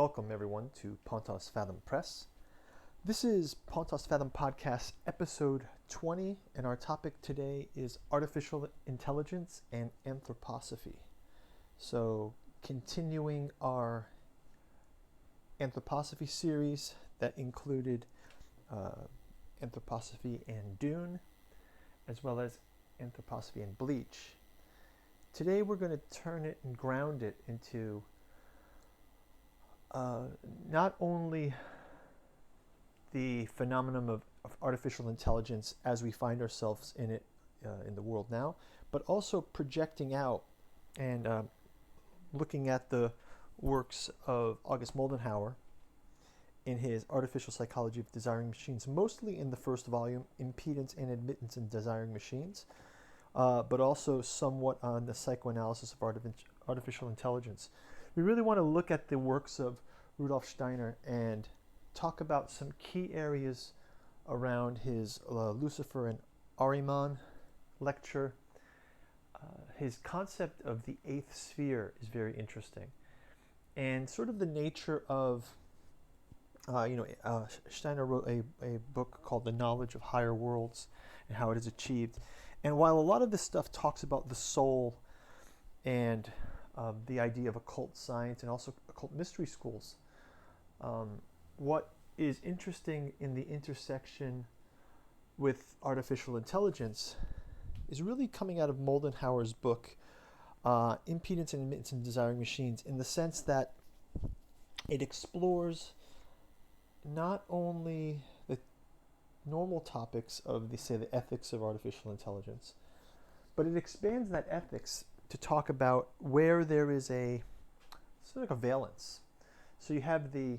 Welcome everyone to Pontos Fathom Press. This is Pontos Fathom Podcast episode 20, and our topic today is Artificial Intelligence and Anthroposophy. So, continuing our Anthroposophy series that included Anthroposophy and Dune, as well as Anthroposophy and Bleach. Today we're going to turn it and ground it into not only the phenomenon of artificial intelligence as we find ourselves in it in the world now, but also projecting out and looking at the works of August Moldenhauer in his Artificial Psychology of Desiring Machines, mostly in the first volume, Impedance and Admittance in Desiring Machines, but also somewhat on the psychoanalysis of artificial intelligence. We really want to look at the works of Rudolf Steiner and talk about some key areas around his Lucifer and Arhiman lecture. His concept of the eighth sphere is very interesting. And sort of the nature of, Steiner wrote a book called The Knowledge of Higher Worlds and how it is achieved. And while a lot of this stuff talks about the soul and the idea of occult science and also occult mystery schools, what is interesting in the intersection with artificial intelligence is really coming out of Moldenhauer's book, Impedance and Admittance in Desiring Machines, in the sense that it explores not only the normal topics of the ethics of artificial intelligence, but it expands that ethics to talk about where there is sort of a valence. So you have the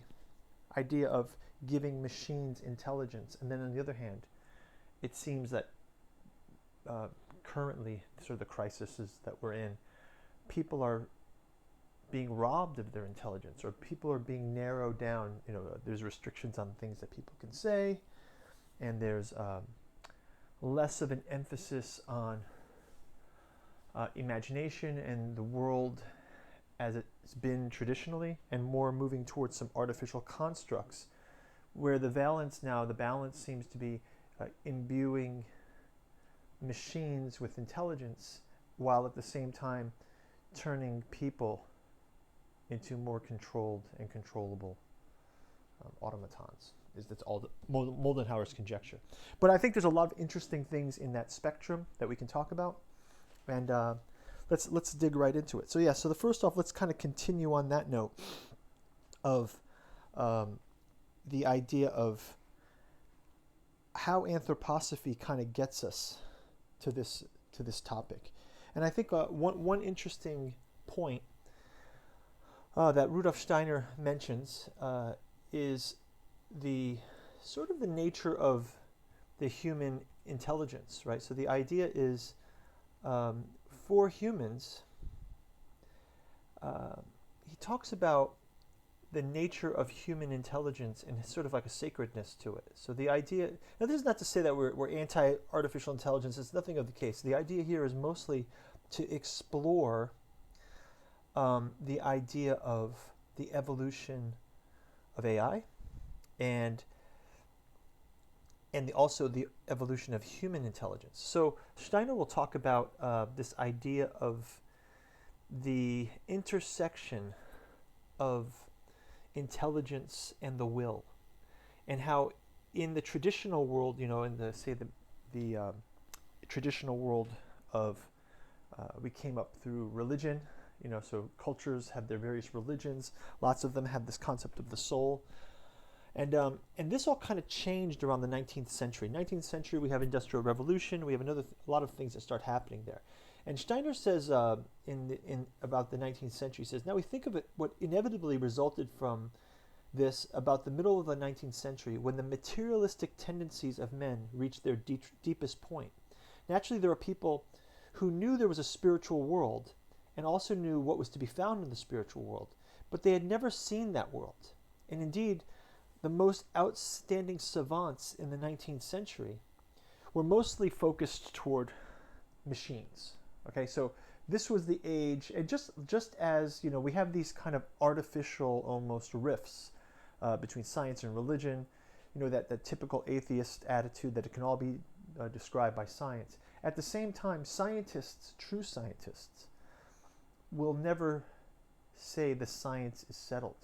idea of giving machines intelligence, and then on the other hand, it seems that currently, sort of the crises that we're in, people are being robbed of their intelligence, or people are being narrowed down. There's restrictions on things that people can say, and there's less of an emphasis on imagination and the world as it's been traditionally, and more moving towards some artificial constructs where the balance seems to be imbuing machines with intelligence while at the same time turning people into more controlled and controllable automatons. That's all Moldenhauer's conjecture. But I think there's a lot of interesting things in that spectrum that we can talk about. And let's dig right into it. So the first off, let's kind of continue on that note of the idea of how anthroposophy kind of gets us to this topic. And I think one interesting point that Rudolf Steiner mentions is the sort of the nature of the human intelligence, right? So the idea is, for humans, he talks about the nature of human intelligence and sort of like a sacredness to it. So the idea, now this is not to say that we're anti-artificial intelligence, it's nothing of the case. The idea here is mostly to explore the idea of the evolution of AI and also the evolution of human intelligence. So Steiner will talk about this idea of the intersection of intelligence and the will, and how in the traditional world, in the traditional world of we came up through religion, so cultures have their various religions. Lots of them have this concept of the soul. And this all kind of changed around the 19th century. 19th century, we have Industrial Revolution. We have a lot of things that start happening there. And Steiner says in about the 19th century, he says, now we think of it, what inevitably resulted from this about the middle of the 19th century, when the materialistic tendencies of men reached their deepest point. Naturally, there are people who knew there was a spiritual world and also knew what was to be found in the spiritual world, but they had never seen that world. And indeed, the most outstanding savants in the 19th century were mostly focused toward machines. Okay, so this was the age, and just as, we have these kind of artificial almost rifts between science and religion, that typical atheist attitude that it can all be described by science. At the same time, scientists, true scientists, will never say the science is settled.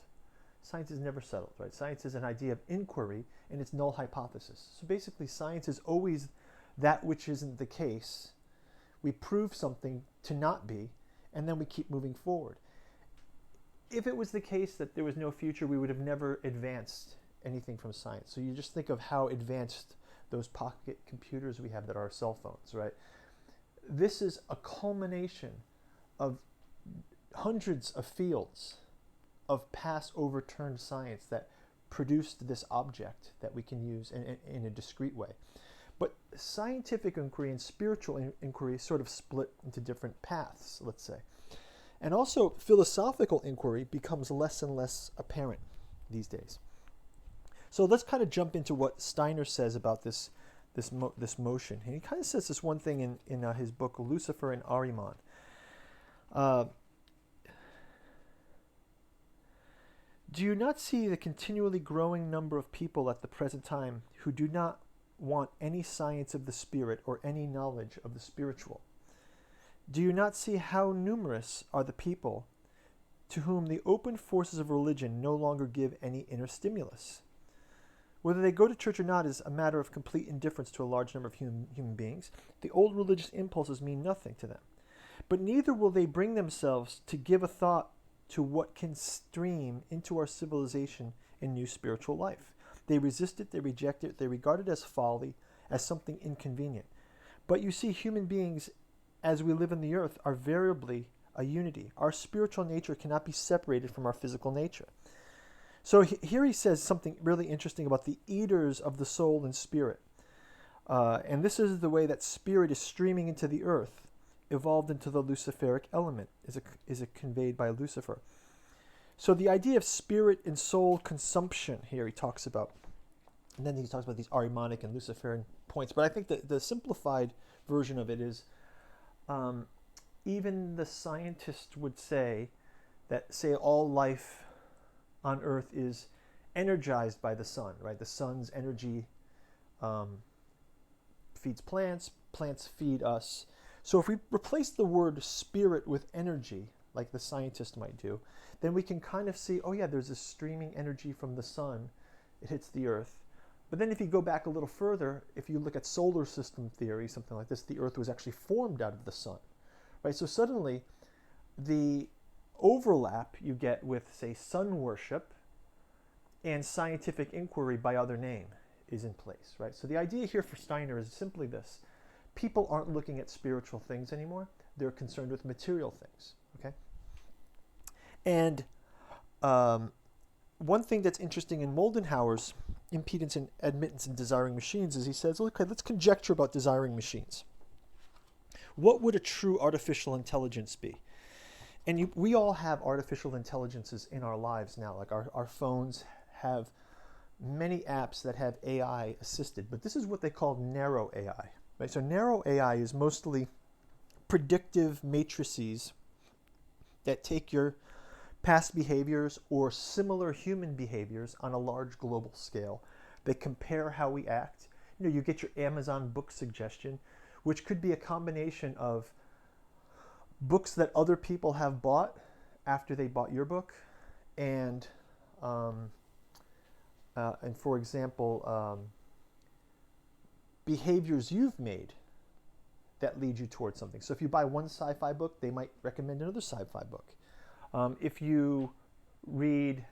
Science is never settled, right? Science is an idea of inquiry, and it's null hypothesis. So basically, science is always that which isn't the case. We prove something to not be, and then we keep moving forward. If it was the case that there was no future, we would have never advanced anything from science. So you just think of how advanced those pocket computers we have that are our cell phones, right? This is a culmination of hundreds of fields of past overturned science that produced this object that we can use in a discrete way. But scientific inquiry and spiritual inquiry sort of split into different paths, let's say. And also philosophical inquiry becomes less and less apparent these days. So let's kind of jump into what Steiner says about this motion. And he kind of says this one thing in his book, Lucifer and Ahriman. Do you not see the continually growing number of people at the present time who do not want any science of the spirit or any knowledge of the spiritual? Do you not see how numerous are the people to whom the open forces of religion no longer give any inner stimulus? Whether they go to church or not is a matter of complete indifference to a large number of human beings. The old religious impulses mean nothing to them. But neither will they bring themselves to give a thought to what can stream into our civilization in new spiritual life. They resist it, they reject it, they regard it as folly, as something inconvenient. But you see, human beings, as we live in the earth, are variably a unity. Our spiritual nature cannot be separated from our physical nature. So here he says something really interesting about the eaters of the soul and spirit. And this is the way that spirit is streaming into the earth, evolved into the Luciferic element, is it conveyed by Lucifer. So the idea of spirit and soul consumption here he talks about. And then he talks about these Argemonic and Luciferian points. But I think that the simplified version of it is even the scientist would say that, say, all life on Earth is energized by the sun, right? The sun's energy feeds plants, plants feed us. So if we replace the word spirit with energy, like the scientist might do, then we can kind of see, oh yeah, there's this streaming energy from the sun. It hits the earth. But then if you go back a little further, if you look at solar system theory, something like this, the earth was actually formed out of the sun, right? So suddenly the overlap you get with, say, sun worship and scientific inquiry by other name is in place, right? So the idea here for Steiner is simply this. People aren't looking at spiritual things anymore. They're concerned with material things, okay? And one thing that's interesting in Moldenhauer's Impedance and Admittance in Desiring Machines is he says, okay, let's conjecture about desiring machines. What would a true artificial intelligence be? And we all have artificial intelligences in our lives now. Like our phones have many apps that have AI assisted, but this is what they call narrow AI. Right? So narrow AI is mostly predictive matrices that take your past behaviors or similar human behaviors on a large global scale. They compare how we act. You get your Amazon book suggestion, which could be a combination of books that other people have bought after they bought your book, and for example, behaviors you've made that lead you towards something. So if you buy one sci-fi book, they might recommend another sci-fi book. If you read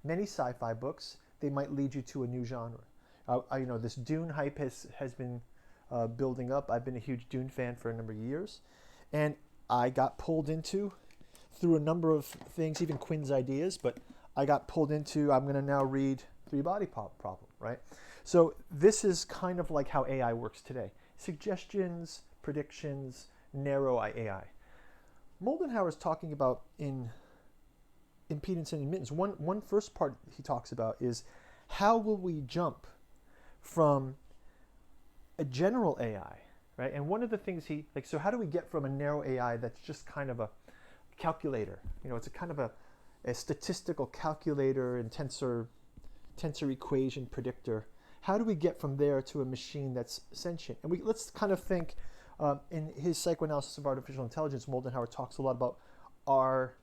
many sci-fi books, they might lead you to a new genre. This Dune hype has been building up. I've been a huge Dune fan for a number of years, and I got pulled into, through a number of things, even Quinn's ideas, but I got pulled into, I'm going to now read Three Body Problem, right? So this is kind of like how AI works today. Suggestions, predictions, narrow AI. Moldenhauer is talking about in Impedance and Admittance. One first part he talks about is how will we jump from a general AI right? And one of the things so how do we get from a narrow AI that's just kind of a calculator? It's a kind of a statistical calculator and tensor equation predictor. How do we get from there to a machine that's sentient? And let's kind of think, in his psychoanalysis of artificial intelligence, Moldenhauer talks a lot about our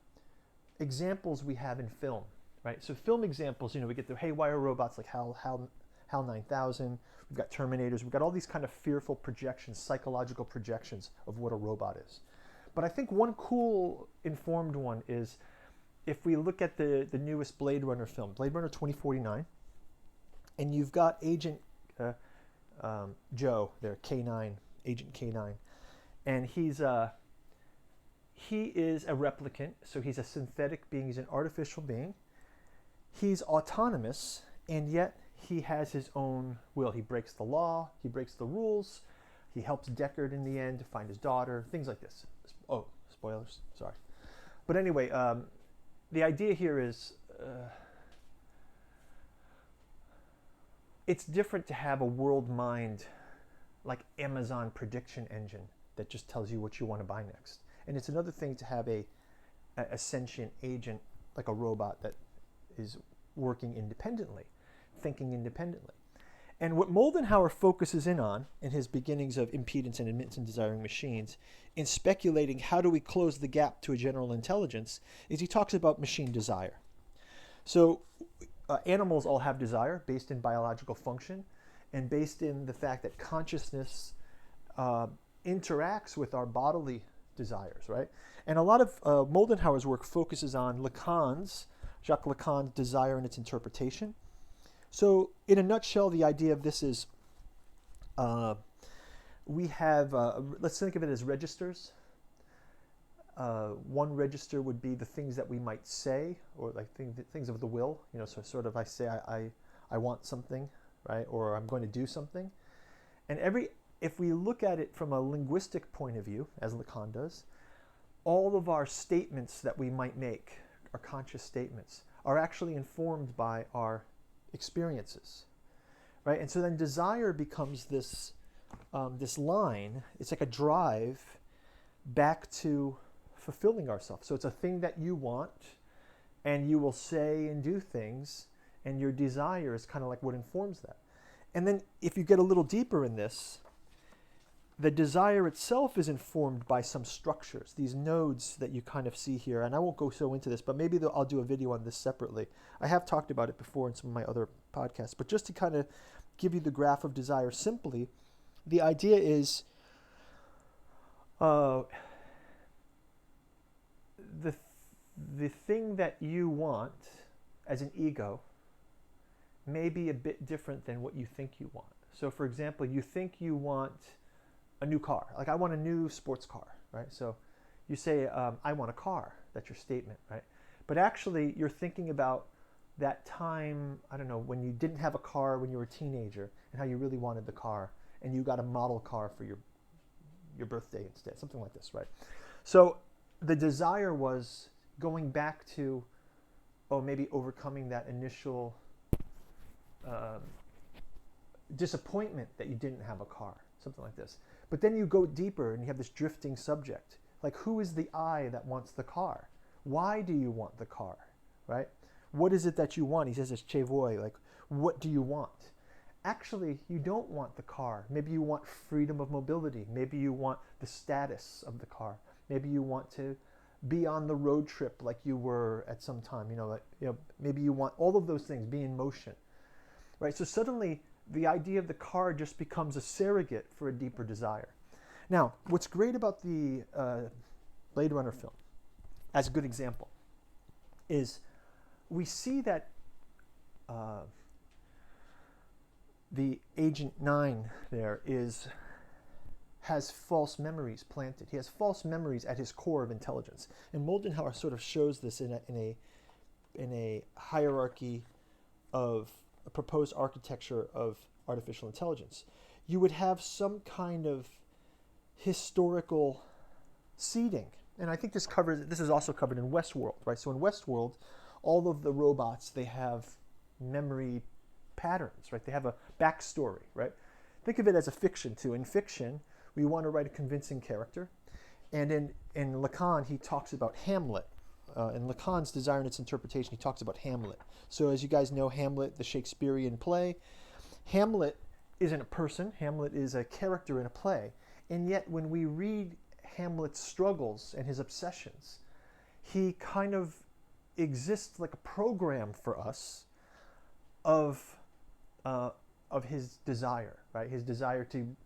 examples we have in film, right? So film examples, we get the haywire robots like HAL 9000, we've got Terminators, we've got all these kind of fearful projections, psychological projections of what a robot is. But I think one cool informed one is if we look at the newest Blade Runner film, Blade Runner 2049, and you've got Agent Joe there, K9, Agent K9, and he is a replicant, so he's a synthetic being, he's an artificial being. He's autonomous, and yet he has his own will. He breaks the law, he breaks the rules, he helps Deckard in the end to find his daughter, things like this. Oh, spoilers, sorry. But anyway, the idea here is it's different to have a world mind like Amazon prediction engine that just tells you what you want to buy next. And it's another thing to have a sentient agent like a robot that is working independently, thinking independently. And what Moldenhauer focuses in on in his beginnings of impedance and admittance and desiring machines, in speculating how do we close the gap to a general intelligence, is he talks about machine desire. So animals all have desire based in biological function and based in the fact that consciousness interacts with our bodily desires, right? And a lot of Moldenhauer's work focuses on Jacques Lacan's desire and its interpretation. So in a nutshell, the idea of this is we have, let's think of it as registers. One register would be the things that we might say, or like things of the will, so sort of I say I want something, right? Or I'm going to do something. And if we look at it from a linguistic point of view, as Lacan does, all of our statements that we might make, our conscious statements, are actually informed by our experiences, right? And so then desire becomes this line. It's like a drive back to fulfilling ourselves. So it's a thing that you want, and you will say and do things, and your desire is kind of like what informs that. And then if you get a little deeper in this, the desire itself is informed by some structures, these nodes that you kind of see here. And I won't go so into this, but maybe I'll do a video on this separately. I have talked about it before in some of my other podcasts, but just to kind of give you the graph of desire simply, the idea is the thing that you want as an ego may be a bit different than what you think you want. So for example, you think you want a new car. Like, I want a new sports car, right? So you say, I want a car. That's your statement, right? But actually, you're thinking about that time, I don't know, when you didn't have a car when you were a teenager and how you really wanted the car, and you got a model car for your birthday instead, something like this, right? So the desire was going back to, maybe overcoming that initial disappointment that you didn't have a car, something like this. But then you go deeper and you have this drifting subject. Like, who is the I that wants the car? Why do you want the car, right? What is it that you want? He says it's chevoy, like, what do you want? Actually, you don't want the car. Maybe you want freedom of mobility. Maybe you want the status of the car. Maybe you want to be on the road trip like you were at some time. Maybe you want all of those things, be in motion, right? So suddenly, the idea of the car just becomes a surrogate for a deeper desire. Now, what's great about the Blade Runner film, as a good example, is we see that the Agent 9 there has false memories planted. He has false memories at his core of intelligence. And Moldenhauer sort of shows this in a hierarchy of a proposed architecture of artificial intelligence. You would have some kind of historical seeding. And I think this is also covered in Westworld, right? So in Westworld, all of the robots, they have memory patterns, right? They have a backstory, right? Think of it as a fiction too. In fiction, We want to write a convincing character. And in Lacan, he talks about Hamlet. In Lacan's Desire and Its Interpretation, he talks about Hamlet. So as you guys know, Hamlet, the Shakespearean play, Hamlet isn't a person. Hamlet is a character in a play. And yet when we read Hamlet's struggles and his obsessions, he kind of exists like a program for us of his desire, right? His desire to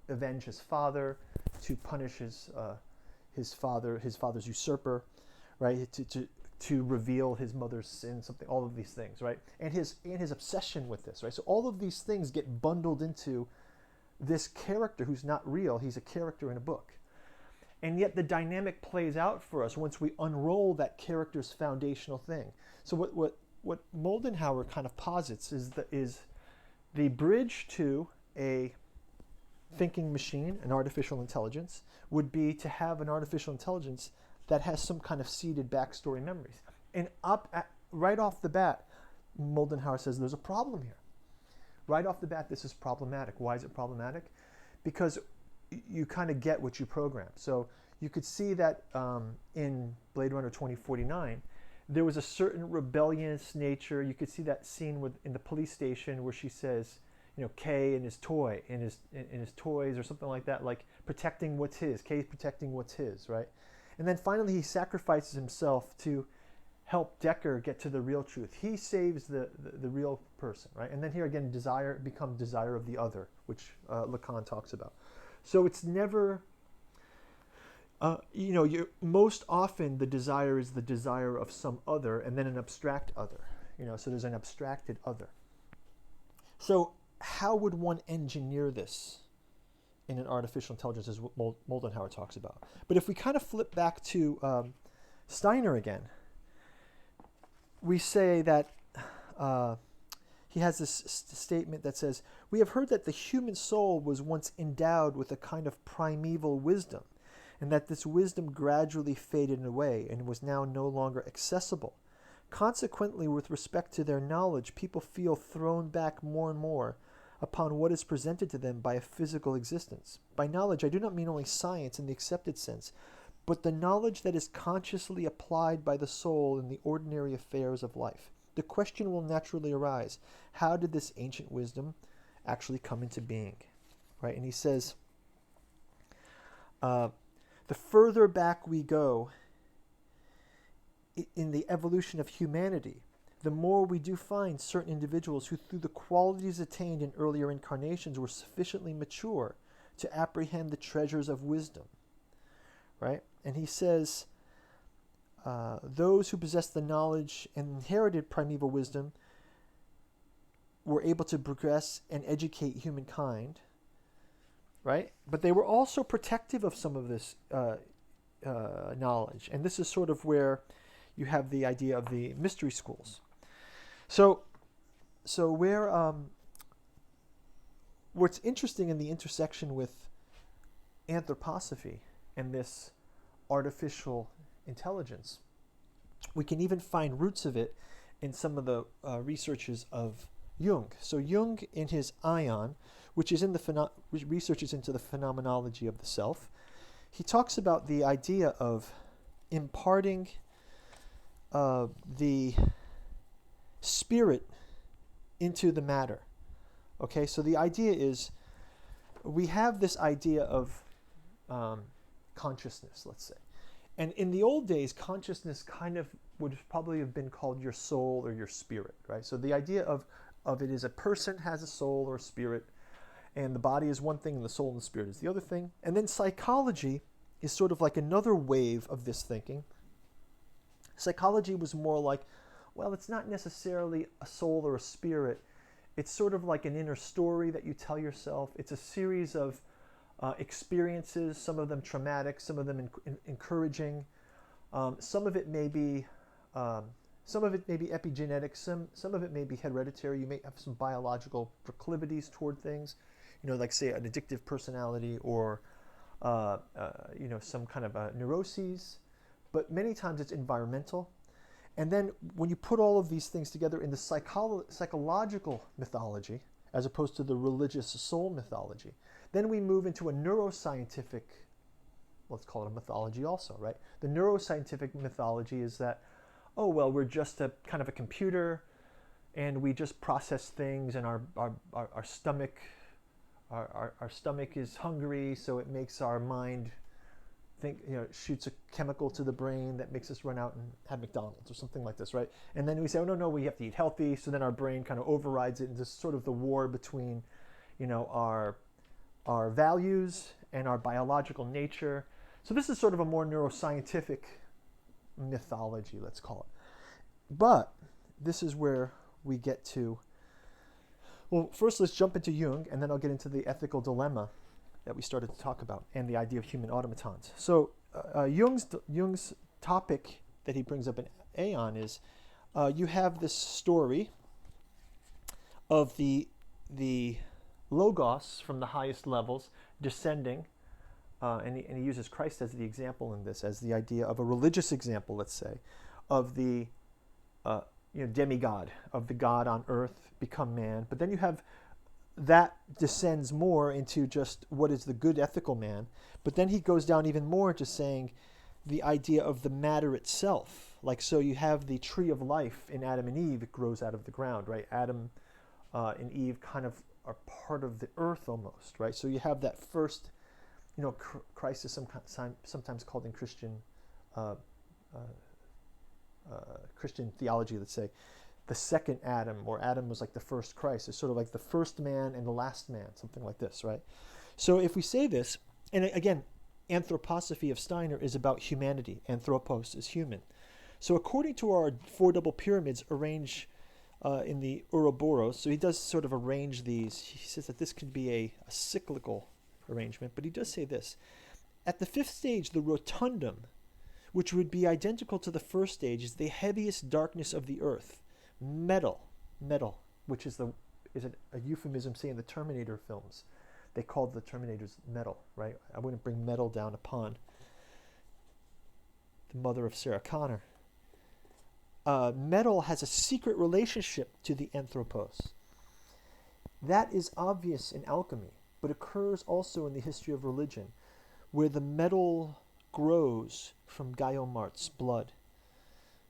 avenge his father, to punish his father's usurper, right? To reveal his mother's sin, something, all of these things, right? And his obsession with this, right? So all of these things get bundled into this character who's not real. He's a character in a book. And yet the dynamic plays out for us once we unroll that character's foundational thing. So what Moldenhauer kind of posits is the bridge to a thinking machine, an artificial intelligence, would be to have an artificial intelligence that has some kind of seeded backstory memories. And right off the bat, Moldenhauer says there's a problem here. Right off the bat, this is problematic. Why is it problematic? Because you kind of get what you program. So you could see that in Blade Runner 2049, there was a certain rebellious nature. You could see that scene in the police station where she says, K and his toy, and his toys or something like that, like protecting what's his. K's protecting what's his, right? And then finally he sacrifices himself to help Decker get to the real truth. He saves the real person, right? And then here again, desire becomes desire of the other, which Lacan talks about. So it's never, most often the desire is the desire of some other and then an abstract other, so there's an abstracted other. So how would one engineer this in an artificial intelligence, as Moldenhauer talks about? But if we kind of flip back to Steiner again, we say that he has this statement that says, "We have heard that the human soul was once endowed with a kind of primeval wisdom, and that this wisdom gradually faded away and was now no longer accessible. Consequently, with respect to their knowledge, people feel thrown back more and more upon what is presented to them by a physical existence. By knowledge, I do not mean only science in the accepted sense, but the knowledge that is consciously applied by the soul in the ordinary affairs of life. The question will naturally arise, how did this ancient wisdom actually come into being?" Right? And he says, the further back we go in the evolution of humanity, the more we do find certain individuals who, through the qualities attained in earlier incarnations, were sufficiently mature to apprehend the treasures of wisdom. Right? And he says, those who possess the knowledge and inherited primeval wisdom were able to progress and educate humankind, right? But they were also protective of some of this knowledge. And this is sort of where you have the idea of the mystery schools. So where what's interesting in the intersection with anthroposophy and this artificial intelligence, we can even find roots of it in some of the researches of Jung. So Jung, in his Ion, which is researches into the phenomenology of the self, he talks about the idea of imparting the spirit into the matter. Okay, so the idea is we have this idea of consciousness, let's say. And in the old days, consciousness kind of would probably have been called your soul or your spirit, right? So the idea of it is a person has a soul or a spirit, and the body is one thing and the soul and the spirit is the other thing. And then psychology is sort of like another wave of this thinking. Psychology was more like, well, it's not necessarily a soul or a spirit. It's sort of like an inner story that you tell yourself. It's a series of experiences, some of them traumatic, some of them encouraging. Some of it may be epigenetic. Some of it may be hereditary. You may have some biological proclivities toward things, like say an addictive personality or some kind of neuroses. But many times it's environmental. And then when you put all of these things together in the psychological mythology, as opposed to the religious soul mythology. Then we move into a neuroscientific, let's call it a mythology also, right? The neuroscientific mythology is that, oh, well, we're just a kind of a computer and we just process things, and our stomach, our stomach is hungry, so it makes our mind think, shoots a chemical to the brain that makes us run out and have McDonald's or something like this, right? And then we say, oh, no, we have to eat healthy. So then our brain kind of overrides it into sort of the war between, our values and our biological nature. So this is sort of a more neuroscientific mythology, let's call it. But this is where we get to, well, first let's jump into Jung, and then I'll get into the ethical dilemma that we started to talk about, and the idea of human automatons. So Jung's topic that he brings up in Aeon is, you have this story of the logos from the highest levels descending, and he uses Christ as the example in this, as the idea of a religious example, let's say, of the demigod, of the God on earth become man. But then you have that descends more into just what is the good ethical man. But then he goes down even more to saying the idea of the matter itself. Like, so you have the tree of life in Adam and Eve, it grows out of the ground, right? Adam and Eve kind of are part of the earth almost, right? So you have that first, Christ is sometimes called in Christian Christian theology, let's say, the second Adam, or Adam was like the first Christ. It's sort of like the first man and the last man, something like this, right? So if we say this, and again, anthroposophy of Steiner is about humanity. Anthropos is human. So according to our four double pyramids arranged in the Ouroboros, so he does sort of arrange these. He says that this could be a cyclical arrangement, but he does say this. At the fifth stage, the rotundum, which would be identical to the first stage, is the heaviest darkness of the earth. Metal, which is a euphemism, say in the Terminator films. They called the Terminators metal, right? I wouldn't bring metal down upon the mother of Sarah Connor. Metal has a secret relationship to the anthropos. That is obvious in alchemy, but occurs also in the history of religion, where the metal grows from Guyomart's blood,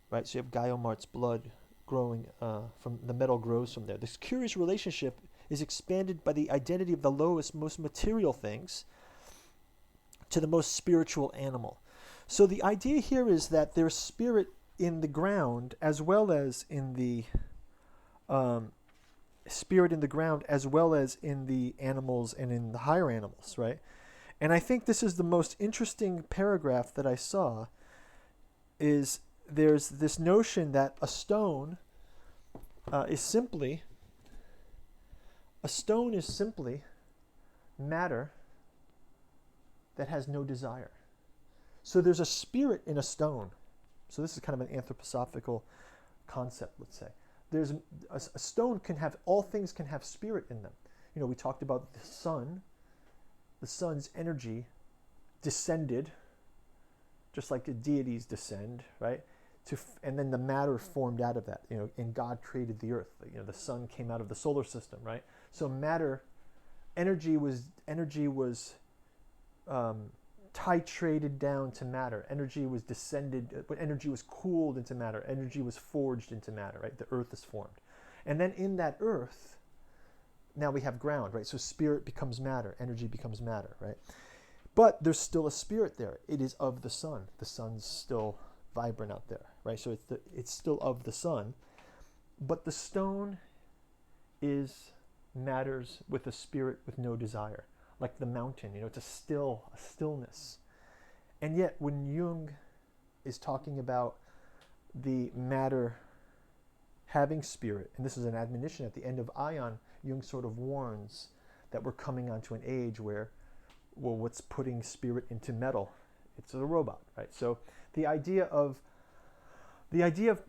right? So you have Guyomart's blood growing from the metal grows from there. This curious relationship is expanded by the identity of the lowest, most material things to the most spiritual animal. So the idea here is that there's spirit in the ground as well as in the animals and in the higher animals, right? And I think this is the most interesting paragraph that I saw. Is there's this notion that a stone is simply matter that has no desire. So there's a spirit in a stone. So this is kind of an anthroposophical concept, let's say. There's a stone can have, all things can have spirit in them. We talked about the sun. The sun's energy descended, just like the deities descend, right? And then the matter formed out of that, and God created the earth. The sun came out of the solar system, right? So energy was titrated down to matter. Energy was descended, but energy was cooled into matter. Energy was forged into matter, right? The earth is formed. And then in that earth, now we have ground, right? So spirit becomes matter, energy becomes matter, right? But there's still a spirit there. It is of the sun. The sun's still vibrant out there, right? So it's still of the sun. But the stone matters with a spirit with no desire, like the mountain, it's a stillness. And yet when Jung is talking about the matter having spirit, and this is an admonition at the end of Ion, Jung sort of warns that we're coming onto an age where, well, what's putting spirit into metal? It's a robot, right? So the idea of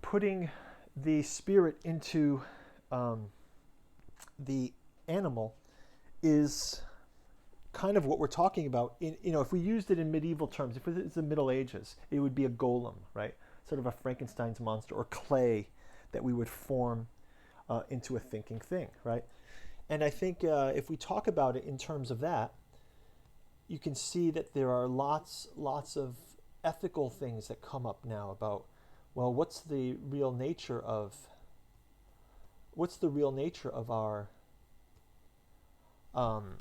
putting the spirit into the animal is kind of what we're talking about. If we used it in medieval terms, if it's the Middle Ages, it would be a golem, right? Sort of a Frankenstein's monster, or clay that we would form into a thinking thing, right? And I think if we talk about it in terms of that, you can see that there are lots of ethical things that come up now about, well, what's the real nature of our um,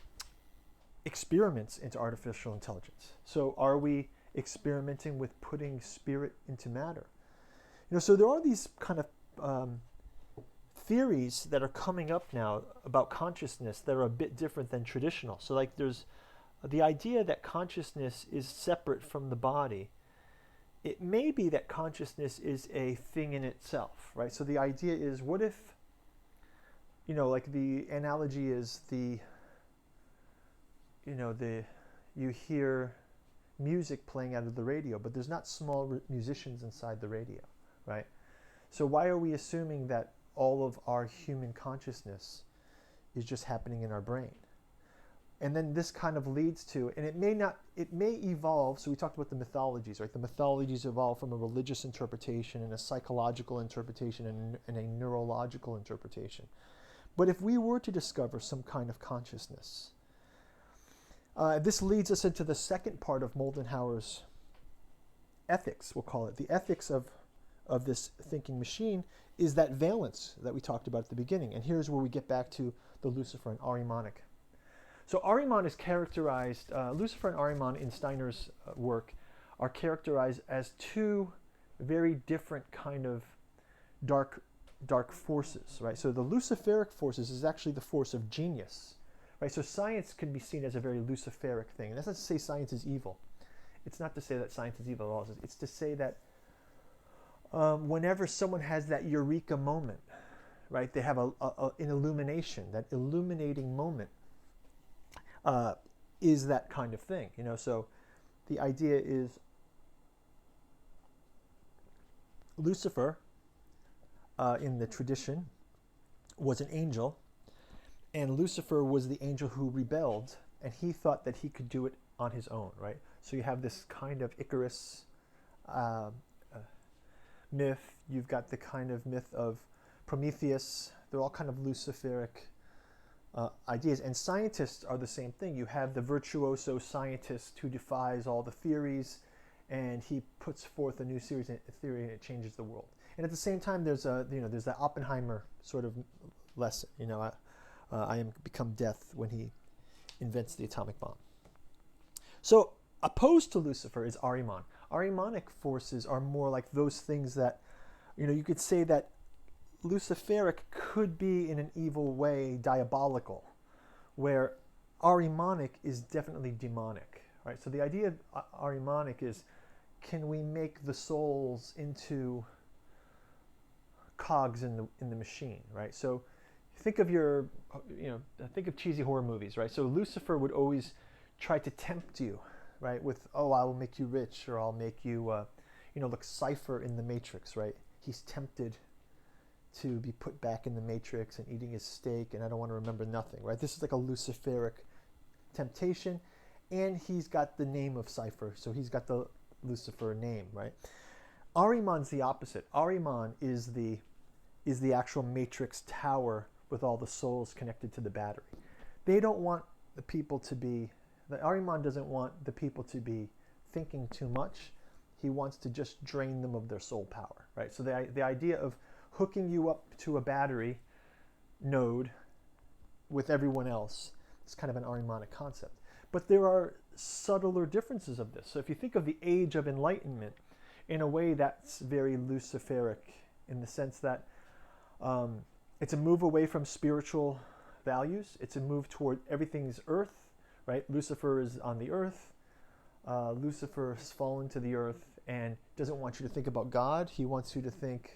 experiments into artificial intelligence? So are we experimenting with putting spirit into matter? So there are these kind of theories that are coming up now about consciousness that are a bit different than traditional. So like there's the idea that consciousness is separate from the body. It may be that consciousness is a thing in itself, right? So the idea is, what if, like the analogy is you hear music playing out of the radio, but there's not small musicians inside the radio, right? So why are we assuming that all of our human consciousness is just happening in our brain? And then this kind of leads to, and it may evolve. So we talked about the mythologies, right? The mythologies evolve from a religious interpretation and a psychological interpretation and a neurological interpretation. But if we were to discover some kind of consciousness, this leads us into the second part of Moldenhauer's ethics, we'll call it. The ethics of this thinking machine is that valence that we talked about at the beginning. And here's where we get back to the Lucifer and Argemonic. So Arrimon is characterized, Lucifer and Arrimon in Steiner's work are characterized as two very different kind of dark forces, right? So the Luciferic forces is actually the force of genius, right? So science can be seen as a very Luciferic thing. And that's not to say science is evil. It's not to say that science is evil at all. It's to say that whenever someone has that eureka moment, right? They have an illumination. That illuminating moment is that kind of thing, So the idea is Lucifer, in the tradition, was an angel, and Lucifer was the angel who rebelled, and he thought that he could do it on his own, right? So you have this kind of Icarus myth. You've got the kind of myth of Prometheus. They're all kind of Luciferic ideas. And scientists are the same thing. You have the virtuoso scientist who defies all the theories, and he puts forth a new theory, and it changes the world. And at the same time, there's that Oppenheimer sort of lesson. I am become death when he invents the atomic bomb. So opposed to Lucifer is Arrimon. Arrimonic forces are more like those things that, you could say that Luciferic could be in an evil way diabolical, where Arrimonic is definitely demonic, right? So the idea of Arrimonic is, can we make the souls into cogs in the machine, right? So think of think of cheesy horror movies, right? So Lucifer would always try to tempt you, right? With, oh, I will make you rich, or I'll make you, like Cypher in the Matrix, right? He's tempted to be put back in the Matrix and eating his steak, and I don't want to remember nothing, right? This is like a Luciferic temptation, and he's got the name of Cypher, so he's got the Lucifer name, right? Arrimon's the opposite. Arrimon is the actual Matrix tower with all the souls connected to the battery. They don't want the people to be, Arrimon doesn't want the people to be thinking too much. He wants to just drain them of their soul power, right? So the idea of hooking you up to a battery node with everyone else is kind of an Arrimonic concept. But there are subtler differences of this. So if you think of the Age of Enlightenment, in a way that's very Luciferic, in the sense that it's a move away from spiritual values. It's a move toward everything's earth, right? Lucifer is on the earth. Lucifer has fallen to the earth and doesn't want you to think about God. He wants you to think,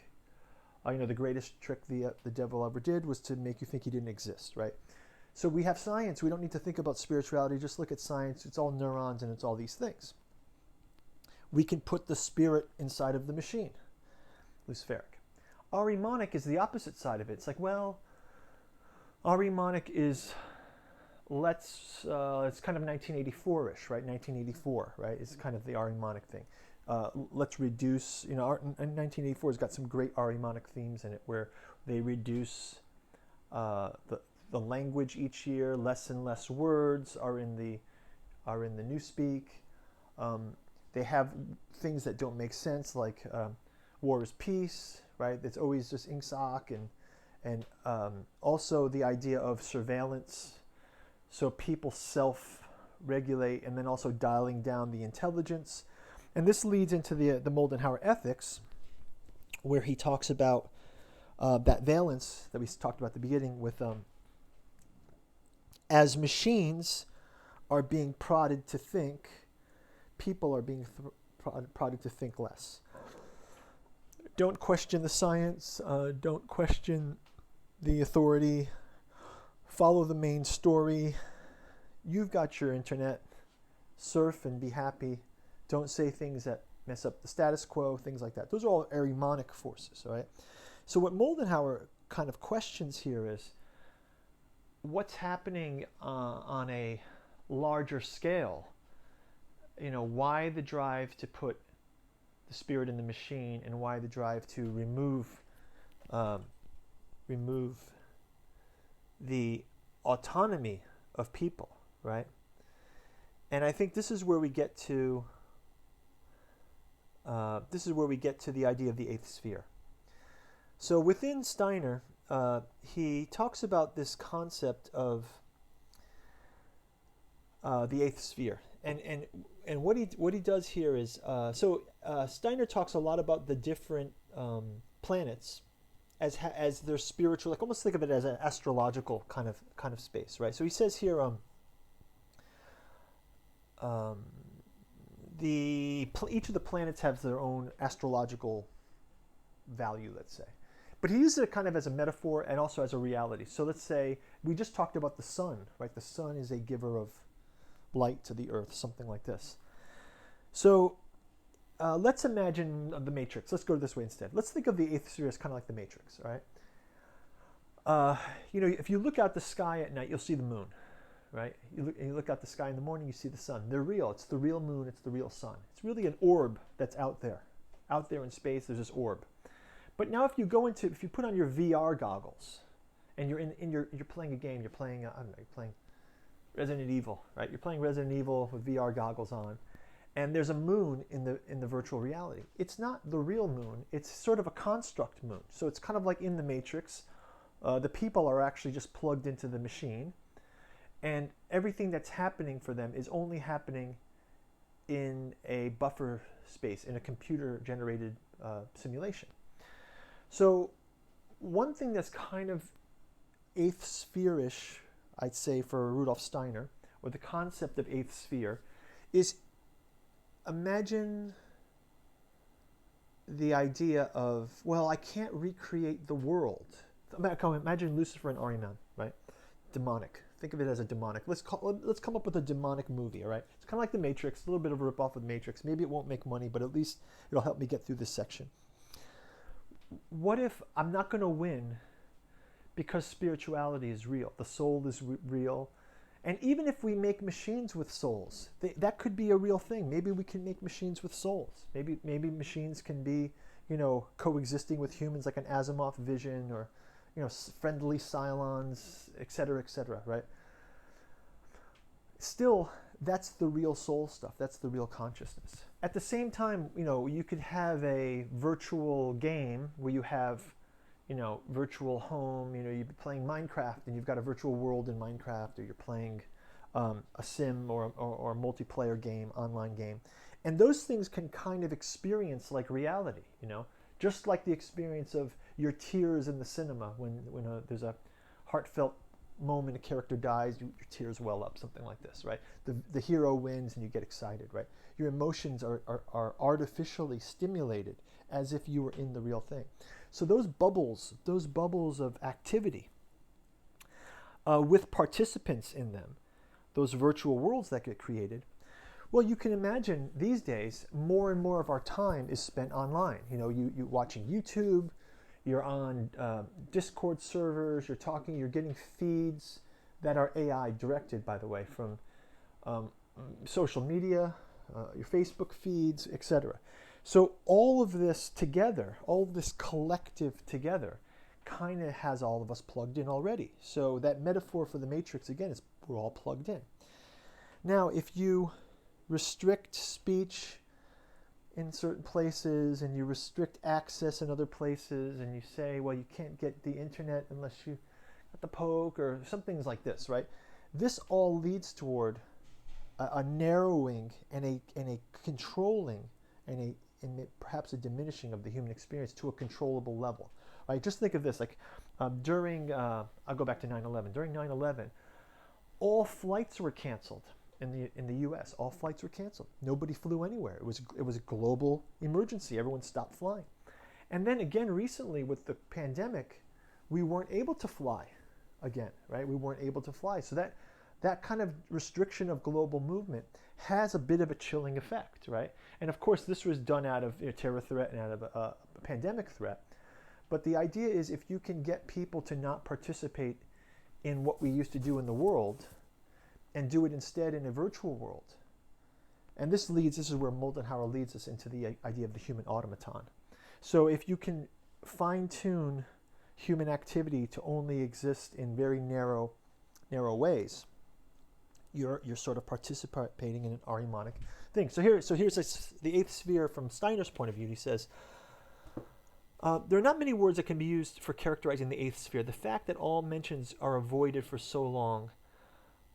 the greatest trick the devil ever did was to make you think he didn't exist, right? So we have science. We don't need to think about spirituality. Just look at science. It's all neurons and it's all these things. We can put the spirit inside of the machine. Luciferic. Arrimonic is the opposite side of it. It's like, well, Arrimonic is, it's kind of 1984-ish, right? 1984, right? It's kind of the Arrimonic thing. Let's reduce, 1984 has got some great Arrimonic themes in it, where they reduce the language each year. Less and less words are in the newspeak. They have things that don't make sense, like war is peace, right? It's always just ingsoc, and also the idea of surveillance. So people self-regulate, and then also dialing down the intelligence. And this leads into the Moldenhauer ethics, where he talks about that valence that we talked about at the beginning with as machines are being prodded to think, people are being prodded to think less. Don't question the science, don't question the authority, follow the main story. You've got your internet, surf and be happy. Don't say things that mess up the status quo, things like that. Those are all Argemonic forces, all right? So what Moldenhauer kind of questions here is what's happening on a larger scale. You know, why the drive to put the spirit in the machine, and why the drive to remove the autonomy of people, right? And I think this is where we get to the idea of the eighth sphere. So within Steiner, he talks about this concept of the eighth sphere, and what he does here is Steiner talks a lot about the different planets as their spiritual, like almost think of it as an astrological kind of space, right? So he says here each of the planets have their own astrological value, let's say. But he uses it kind of as a metaphor and also as a reality. So let's say we just talked about the sun, right? The sun is a giver of light to the earth, something like this. So let's imagine the Matrix. Let's go this way instead. Let's think of the eighth sphere as kind of like the Matrix, all right? You know, if you look out the sky at night, you'll see the moon, right? You look out the sky in the morning, you see the sun. They're real. It's the real moon. It's the real sun. It's really an orb that's out there in space. There's this orb. But now if you put on your VR goggles and you're you're playing a game, you're playing you're playing Resident Evil, right? You're playing Resident Evil with VR goggles on, and there's a moon in the virtual reality. It's not the real moon. It's sort of a construct moon. So it's kind of like in the Matrix. The people are actually just plugged into the machine, and everything that's happening for them is only happening in a buffer space, in a computer-generated simulation. So one thing that's kind of eighth sphere-ish, I'd say, for Rudolf Steiner, or the concept of eighth sphere, is imagine the idea of, well, I can't recreate the world. Imagine Lucifer and Arhiman, right? Demonic. Think of it as a demonic. Let's come up with a demonic movie, all right? It's kind of like The Matrix, a little bit of a ripoff of The Matrix. Maybe it won't make money, but at least it'll help me get through this section. What if I'm not going to win because spirituality is real, the soul is real, and even if we make machines with souls, that could be a real thing. Maybe we can make machines with souls. Maybe machines can be, you know, coexisting with humans, like an Asimov vision, or, you know, friendly Cylons, etc., right? Still, that's the real soul stuff. That's the real consciousness. At the same time, you know, you could have a virtual game where you have, you know, virtual home. You know, you'd be playing Minecraft and you've got a virtual world in Minecraft, or you're playing a sim or a multiplayer game, online game. And those things can kind of experience like reality, you know, just like the experience of your tears in the cinema when there's a heartfelt moment, a character dies, your tears well up, something like this, right? The hero wins and you get excited, right? Your emotions are artificially stimulated as if you were in the real thing. So those bubbles of activity with participants in them, those virtual worlds that get created, well, you can imagine these days more and more of our time is spent online. You know, you watching YouTube, you're on Discord servers, you're talking, you're getting feeds that are AI directed, by the way, from social media, your Facebook feeds, etc. So all of this together, all of this collective together, kind of has all of us plugged in already. So that metaphor for the matrix, again, is we're all plugged in. Now, if you restrict speech in certain places and you restrict access in other places and you say, well, you can't get the internet unless you got the poke or some things like this, right? This all leads toward a narrowing and a controlling and perhaps a diminishing of the human experience to a controllable level, right? Just think of this, like during, I'll go back to 9/11. During 9/11, all flights were canceled in the U.S. All flights were canceled. Nobody flew anywhere. It was a global emergency. Everyone stopped flying. And then again, recently with the pandemic, we weren't able to fly again, right? We weren't able to fly. So that kind of restriction of global movement has a bit of a chilling effect, right? And of course, this was done out of terror threat and out of a pandemic threat. But the idea is if you can get people to not participate in what we used to do in the world and do it instead in a virtual world. And this is where Moldenhauer leads us into the idea of the human automaton. So if you can fine-tune human activity to only exist in very narrow ways, you're sort of participating in an Argemonic thing. So here's the eighth sphere from Steiner's point of view. He says, there are not many words that can be used for characterizing the eighth sphere. The fact that all mentions are avoided for so long,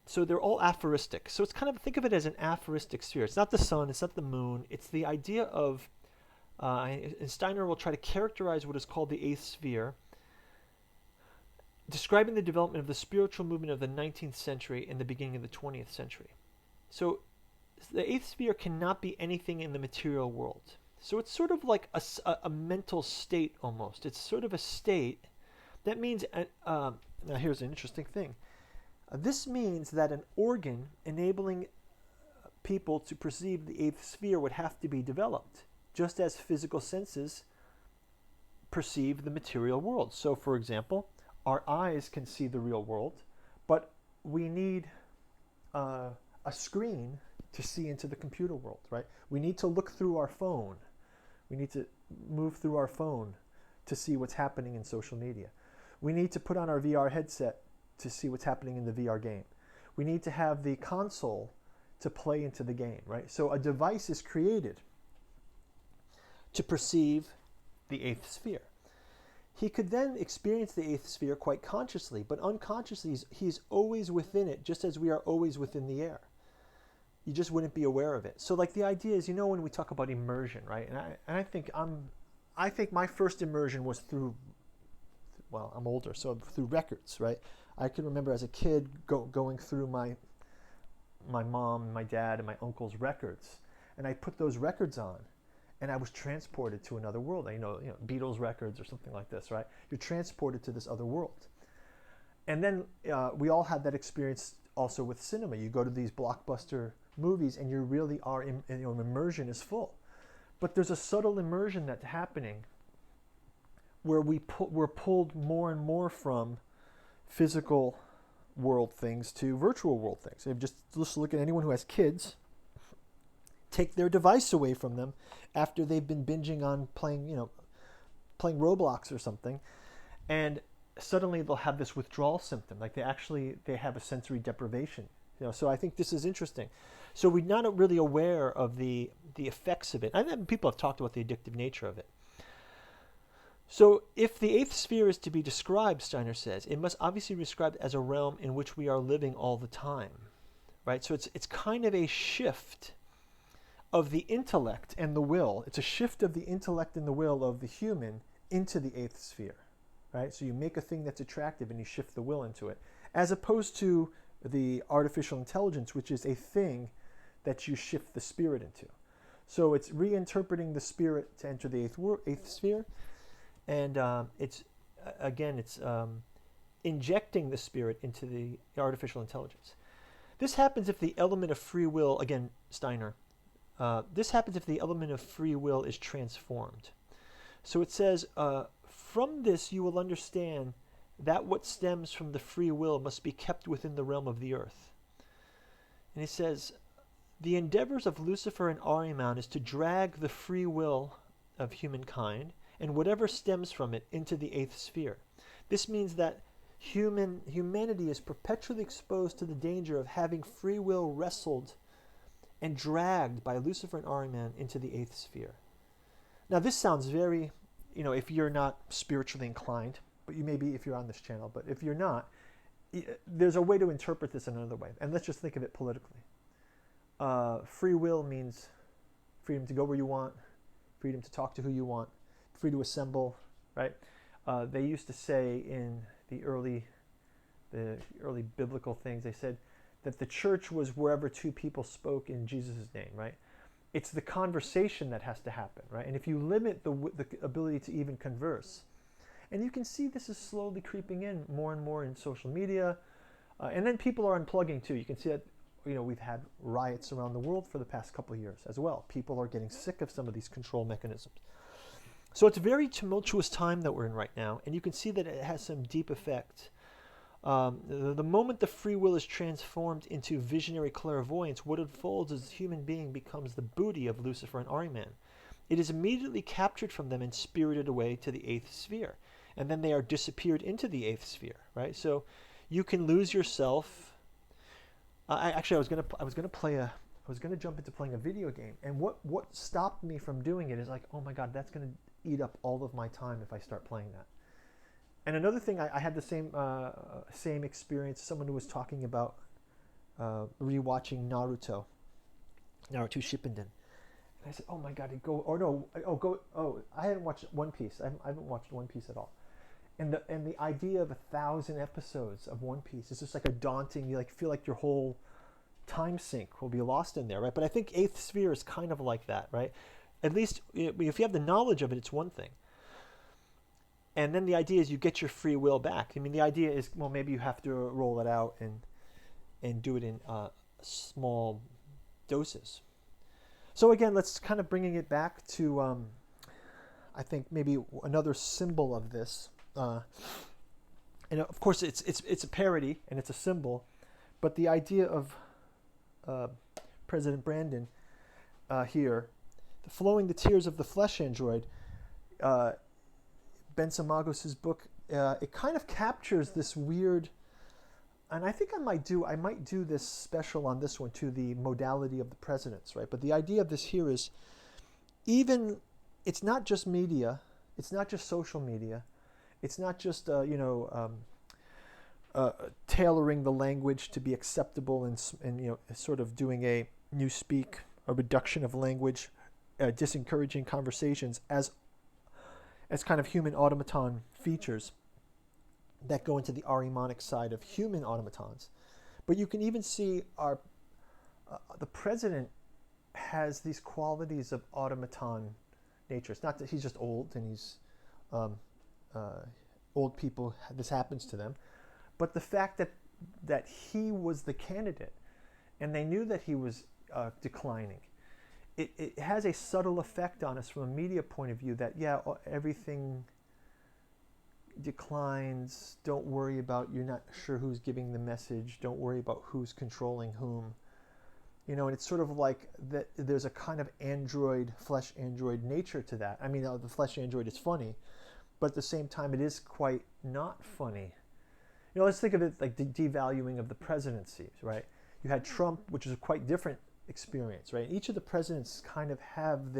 so they're all aphoristic. So it's kind of, think of it as an aphoristic sphere. It's not the sun, it's not the moon. It's the idea of, and Steiner will try to characterize what is called the eighth sphere, describing the development of the spiritual movement of the 19th century and the beginning of the 20th century. So the eighth sphere cannot be anything in the material world. So it's sort of like a mental state almost. It's sort of a state. That means, now here's an interesting thing. This means that an organ enabling people to perceive the eighth sphere would have to be developed, just as physical senses perceive the material world. So for example, our eyes can see the real world, but we need a screen to see into the computer world, right? We need to look through our phone. We need to move through our phone to see what's happening in social media. We need to put on our VR headset to see what's happening in the VR game. We need to have the console to play into the game, right? So a device is created to perceive the eighth sphere. He could then experience the eighth sphere quite consciously, but unconsciously he's always within it, just as we are always within the air. You just wouldn't be aware of it. So like the idea is, when we talk about immersion, right? And I think my first immersion was through, well, I'm older, so through records, right? I can remember as a kid going through my mom, my dad, and my uncle's records, and I put those records on, and I was transported to another world. Beatles records or something like this, right? You're transported to this other world. And then we all had that experience also with cinema. You go to these blockbuster movies, and you really are, immersion is full. But there's a subtle immersion that's happening where we're pulled more and more from physical world things to virtual world things. If just look at anyone who has kids, take their device away from them after they've been binging on playing Roblox or something, and suddenly they'll have this withdrawal symptom, like they have a sensory deprivation. So I think this is interesting. So we're not really aware of the effects of it. I think people have talked about the addictive nature of it. So if the eighth sphere is to be described, Steiner says, it must obviously be described as a realm in which we are living all the time, right? So it's kind of a shift of the intellect and the will. It's a shift of the intellect and the will of the human into the eighth sphere, right? So you make a thing that's attractive and you shift the will into it, as opposed to the artificial intelligence, which is a thing that you shift the spirit into. So it's reinterpreting the spirit to enter the eighth sphere, and it's injecting the spirit into the artificial intelligence. This happens if the element of free will, again, Steiner, this happens if the element of free will is transformed. So it says, from this you will understand that what stems from the free will must be kept within the realm of the earth. And he says, the endeavors of Lucifer and Arhiman is to drag the free will of humankind and whatever stems from it into the eighth sphere. This means that humanity is perpetually exposed to the danger of having free will wrestled and dragged by Lucifer and Arhiman into the eighth sphere. Now, this sounds very, if you're not spiritually inclined, but you may be if you're on this channel, but if you're not, there's a way to interpret this in another way. And let's just think of it politically. Free will means freedom to go where you want, freedom to talk to who you want, free to assemble, right? They used to say in the early biblical things, they said that the church was wherever two people spoke in Jesus' name, right? It's the conversation that has to happen, right? And if you limit the ability to even converse, and you can see this is slowly creeping in more and more in social media, and then people are unplugging too. You can see that, we've had riots around the world for the past couple of years as well. People are getting sick of some of these control mechanisms. So it's a very tumultuous time that we're in right now, and you can see that it has some deep effect. The moment the free will is transformed into visionary clairvoyance, what unfolds as a human being becomes the booty of Lucifer and Arhiman. It is immediately captured from them and spirited away to the eighth sphere, and then they are disappeared into the eighth sphere, right? So you can lose yourself. I was gonna jump into playing a video game, and what stopped me from doing it is like, oh my God, that's gonna eat up all of my time if I start playing that. And another thing, I had the same experience. Someone who was talking about rewatching Naruto Shippuden. And I said, oh my God, I hadn't watched One Piece. I haven't watched One Piece at all. And the idea of 1,000 episodes of One Piece is just like a daunting, you feel like your whole time sink will be lost in there, right? But I think eighth sphere is kind of like that, right? At least if you have the knowledge of it, it's one thing. And then the idea is you get your free will back. I mean, the idea is, well, maybe you have to roll it out and do it in small doses. So again, let's kind of bringing it back to, I think maybe another symbol of this. And of course, it's a parody and it's a symbol, but the idea of President Brandon here, flowing the tears of the flesh android. Ben Samagos' book, it kind of captures this weird, and I think I might do this special on this one too, the modality of the presidents, right? But the idea of this here is, it's not just media, it's not just social media, it's not just tailoring the language to be acceptable and sort of doing a newspeak, a reduction of language, disencouraging conversations as kind of human automaton features that go into the Argemonic side of human automatons. But you can even see the president has these qualities of automaton nature. It's not that he's just old and he's old people, this happens to them, but the fact that he was the candidate and they knew that he was declining. It has a subtle effect on us from a media point of view that, everything declines. Don't worry about, you're not sure who's giving the message. Don't worry about who's controlling whom. And it's sort of like that. There's a kind of flesh android nature to that. I mean, the flesh android is funny, but at the same time, it is quite not funny. Let's think of it like the devaluing of the presidency, right? You had Trump, which is a quite different experience, right? Each of the presidents kind of have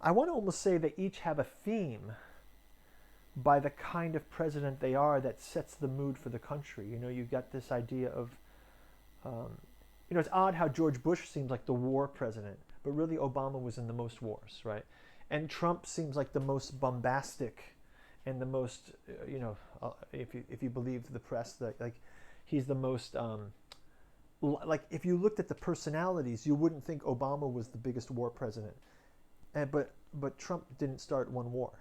I want to almost say they each have a theme by the kind of president they are that sets the mood for the country. You got this idea of, it's odd how George Bush seems like the war president, but really Obama was in the most wars, right? And Trump seems like the most bombastic and the most, if you believe the press, like he's the most, like if you looked at the personalities, you wouldn't think Obama was the biggest war president. But Trump didn't start one war,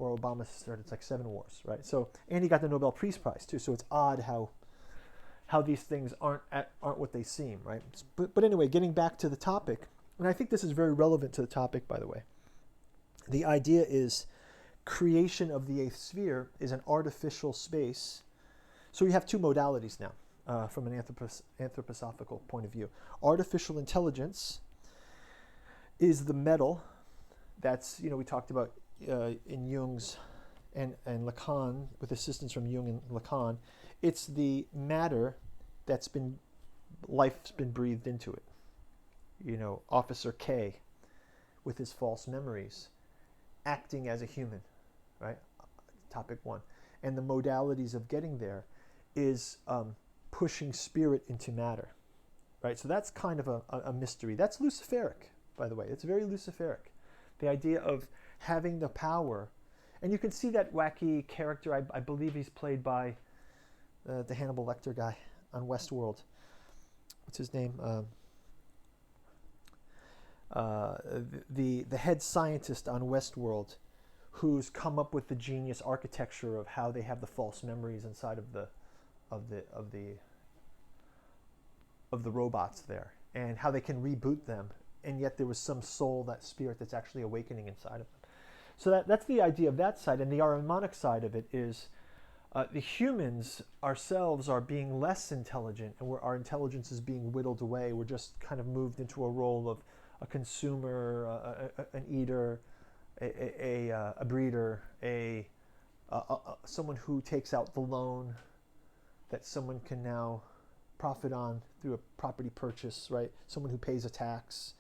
or Obama started like 7 wars, right? So, and he got the Nobel Peace Prize too. So it's odd how these things aren't what they seem, right? But anyway, getting back to the topic, and I think this is very relevant to the topic, by the way. The idea is creation of the eighth sphere is an artificial space. So we have 2 modalities now. From an anthroposophical point of view. Artificial intelligence is the metal that's, we talked about in Jung's and Lacan, with assistance from Jung and Lacan, it's the matter life's been breathed into it. Officer K with his false memories, acting as a human, right? Topic 1. And the modalities of getting there is pushing spirit into matter, right? So that's kind of a mystery. That's Luciferic, by the way. It's very Luciferic. The idea of having the power. And you can see that wacky character. I believe he's played by the Hannibal Lecter guy on Westworld. What's his name? The head scientist on Westworld, who's come up with the genius architecture of how they have the false memories inside of the robots there, and how they can reboot them, and yet there was some soul, that spirit that's actually awakening inside of them. So that's the idea of that side. And the Argemonic side of it is the humans ourselves are being less intelligent, and our intelligence is being whittled away. We're just kind of moved into a role of a consumer, an eater, a breeder, someone who takes out the loan that someone can now profit on through a property purchase, right? Someone who pays a tax.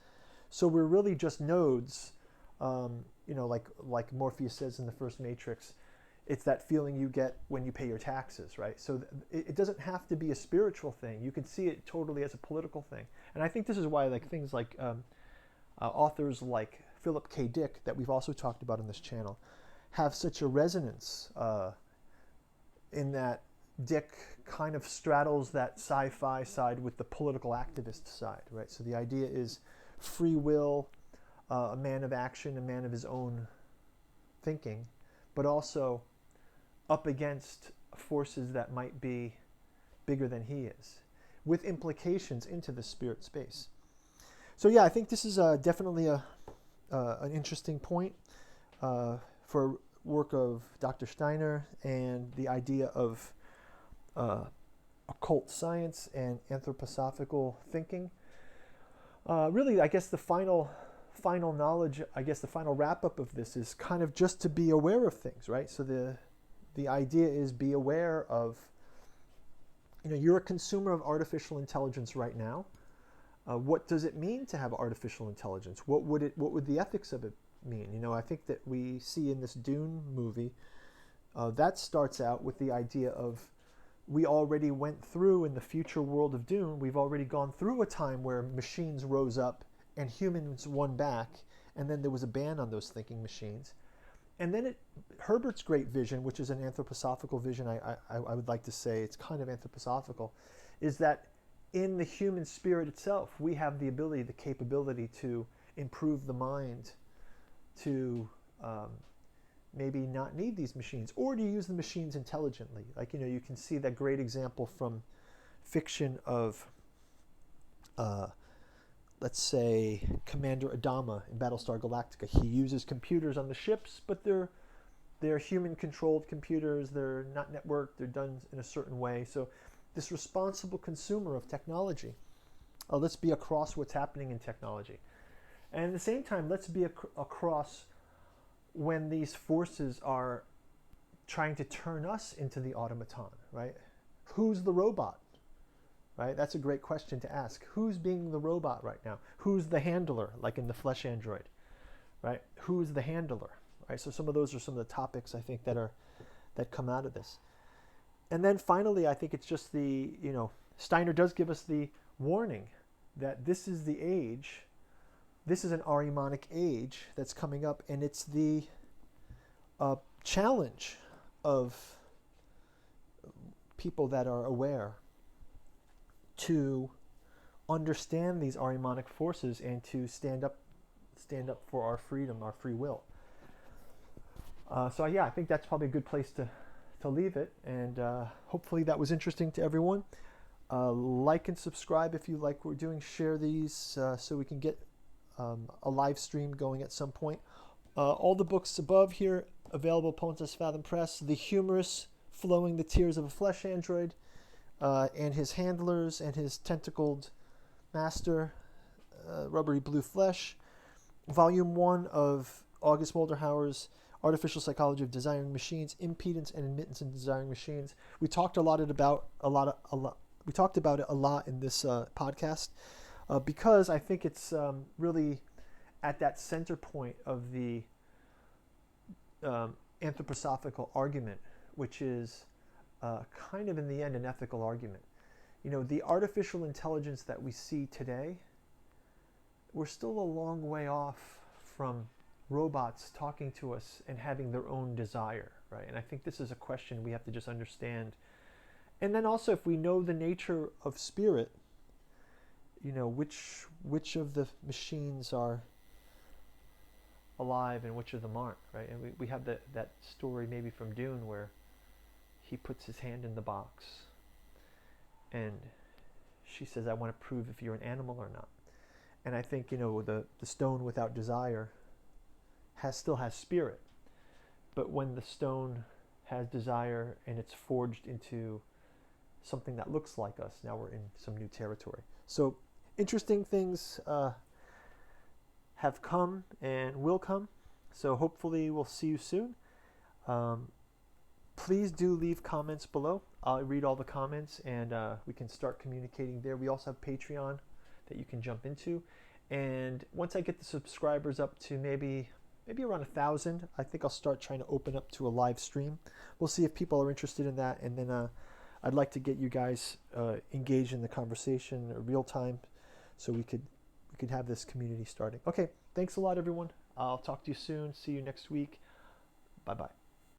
So we're really just nodes, like Morpheus says in the first Matrix. It's that feeling you get when you pay your taxes, right? So it doesn't have to be a spiritual thing. You can see it totally as a political thing. And I think this is why things like authors like Philip K. Dick, that we've also talked about on this channel, have such a resonance in that Dick kind of straddles that sci-fi side with the political activist side, right? So the idea is free will, a man of action, a man of his own thinking, but also up against forces that might be bigger than he is, with implications into the spirit space. So yeah, I think this is definitely an interesting point for work of Dr. Steiner, and the idea of occult science and anthroposophical thinking. Really, I guess the final knowledge, the final wrap-up of this is kind of just to be aware of things, right? So the idea is be aware of, you're a consumer of artificial intelligence right now. What does it mean to have artificial intelligence? What would the ethics of it mean? I think that we see in this Dune movie, that starts out with the idea of, we already went through in the future world of Dune, we've already gone through a time where machines rose up and humans won back, and then there was a ban on those thinking machines. And then Herbert's great vision, which is an anthroposophical vision, I would like to say, it's kind of anthroposophical, is that in the human spirit itself, we have the ability, the capability to improve the mind, to maybe not need these machines, or to use the machines intelligently. Like, you can see that great example from fiction of, let's say, Commander Adama in Battlestar Galactica. He uses computers on the ships, but they're human-controlled computers. They're not networked. They're done in a certain way. So this responsible consumer of technology, let's be across what's happening in technology. And at the same time, let's be across when these forces are trying to turn us into the automaton, right? Who's the robot, right? That's a great question to ask. Who's being the robot right now? Who's the handler, like in the Flesh Android, right? Who's the handler, right? So some of those are some of the topics I think that come out of this. And then finally, I think it's just Steiner does give us the warning that this is the age. This is an Arhiemonic age that's coming up, and it's the challenge of people that are aware to understand these Arhiemonic forces and to stand up for our freedom, our free will. So yeah, I think that's probably a good place to leave it, and hopefully that was interesting to everyone. Like and subscribe if you like what we're doing. Share these so we can get a live stream going at some point. All the books above here available, Pontos Fathom Press. The Humorous, Flowing the Tears of a Flesh Android, and his handlers and his tentacled master, Rubbery Blue Flesh. Volume 1 of August Walderhauer's artificial psychology of desiring machines, impedance and admittance in desiring machines. We talked about it a lot in this podcast because I think it's really at that center point of the anthroposophical argument, which is kind of in the end an ethical argument. The artificial intelligence that we see today, we're still a long way off from robots talking to us and having their own desire, right? And I think this is a question we have to just understand. And then also, if we know the nature of spirit, which of the machines are alive and which of them aren't, right? And we have that story maybe from Dune where he puts his hand in the box and she says, I want to prove if you're an animal or not. And I think, the stone without desire still has spirit. But when the stone has desire and it's forged into something that looks like us, now we're in some new territory. So interesting things have come and will come. So hopefully we'll see you soon. Please do leave comments below. I'll read all the comments and we can start communicating there. We also have Patreon that you can jump into. And once I get the subscribers up to maybe around 1,000, I think I'll start trying to open up to a live stream. We'll see if people are interested in that. And then I'd like to get you guys engaged in the conversation real time so we could have this community starting. Okay, thanks a lot, everyone. I'll talk to you soon. See you next week. Bye-bye.